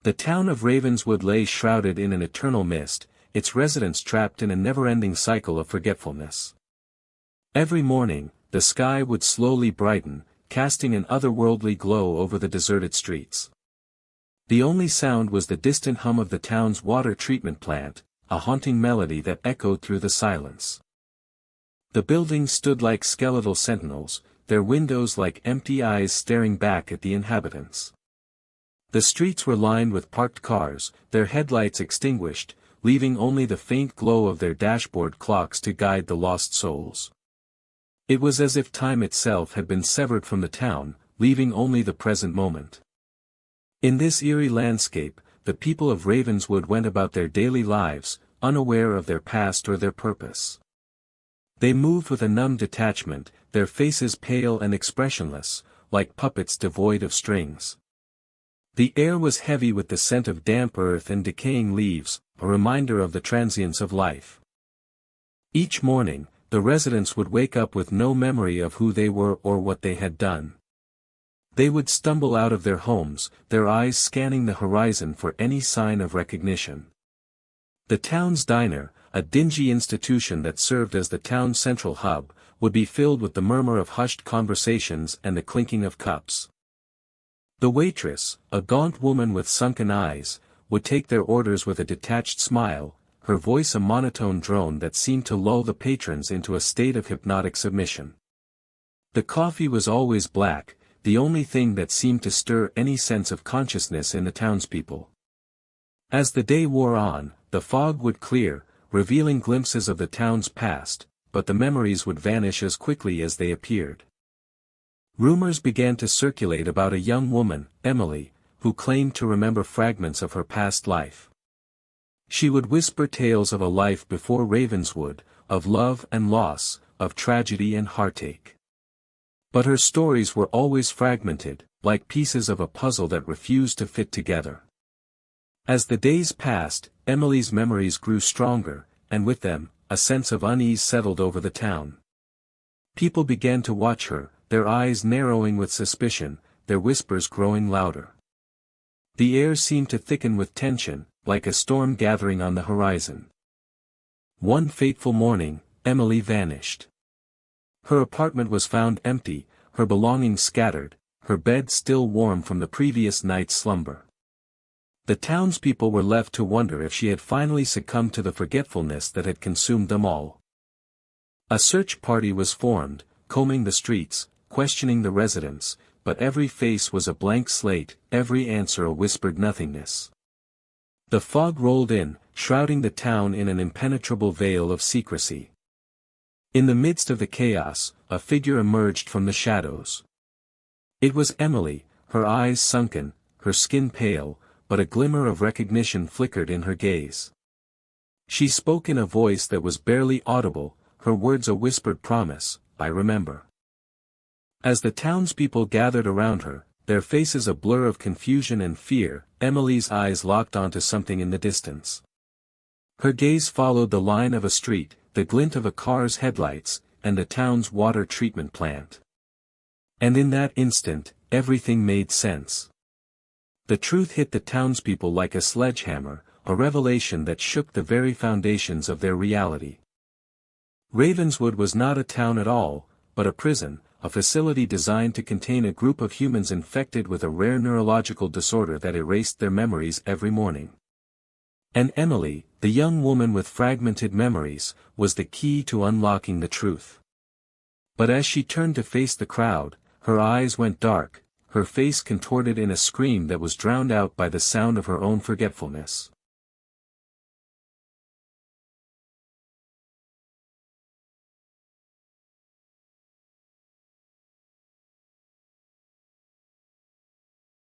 The town of Ravenswood lay shrouded in an eternal mist, its residents trapped in a never-ending cycle of forgetfulness. Every morning, the sky would slowly brighten, casting an otherworldly glow over the deserted streets. The only sound was the distant hum of the town's water treatment plant, a haunting melody that echoed through the silence. The buildings stood like skeletal sentinels, their windows like empty eyes staring back at the inhabitants. The streets were lined with parked cars, their headlights extinguished, leaving only the faint glow of their dashboard clocks to guide the lost souls. It was as if time itself had been severed from the town, leaving only the present moment. In this eerie landscape, the people of Ravenswood went about their daily lives, unaware of their past or their purpose. They moved with a numb detachment, their faces pale and expressionless, like puppets devoid of strings. The air was heavy with the scent of damp earth and decaying leaves, a reminder of the transience of life. Each morning, the residents would wake up with no memory of who they were or what they had done. They would stumble out of their homes, their eyes scanning the horizon for any sign of recognition. The town's diner, a dingy institution that served as the town's central hub, would be filled with the murmur of hushed conversations and the clinking of cups. The waitress, a gaunt woman with sunken eyes, would take their orders with a detached smile, her voice a monotone drone that seemed to lull the patrons into a state of hypnotic submission. The coffee was always black, the only thing that seemed to stir any sense of consciousness in the townspeople. As the day wore on, the fog would clear, revealing glimpses of the town's past, but the memories would vanish as quickly as they appeared. Rumors began to circulate about a young woman, Emily, who claimed to remember fragments of her past life. She would whisper tales of a life before Ravenswood, of love and loss, of tragedy and heartache. But her stories were always fragmented, like pieces of a puzzle that refused to fit together. As the days passed, Emily's memories grew stronger, and with them, a sense of unease settled over the town. People began to watch her, their eyes narrowing with suspicion, their whispers growing louder. The air seemed to thicken with tension, like a storm gathering on the horizon. One fateful morning, Emily vanished. Her apartment was found empty, her belongings scattered, her bed still warm from the previous night's slumber. The townspeople were left to wonder if she had finally succumbed to the forgetfulness that had consumed them all. A search party was formed, combing the streets, questioning the residents, but every face was a blank slate, every answer a whispered nothingness. The fog rolled in, shrouding the town in an impenetrable veil of secrecy. In the midst of the chaos, a figure emerged from the shadows. It was Emily, her eyes sunken, her skin pale, but a glimmer of recognition flickered in her gaze. She spoke in a voice that was barely audible, her words a whispered promise, "I remember." As the townspeople gathered around her, their faces a blur of confusion and fear, Emily's eyes locked onto something in the distance. Her gaze followed the line of a street, the glint of a car's headlights, and the town's water treatment plant. And in that instant, everything made sense. The truth hit the townspeople like a sledgehammer, a revelation that shook the very foundations of their reality. Ravenswood was not a town at all, but a prison, a facility designed to contain a group of humans infected with a rare neurological disorder that erased their memories every morning. And Emily, the young woman with fragmented memories, was the key to unlocking the truth. But as she turned to face the crowd, her eyes went dark, her face contorted in a scream that was drowned out by the sound of her own forgetfulness.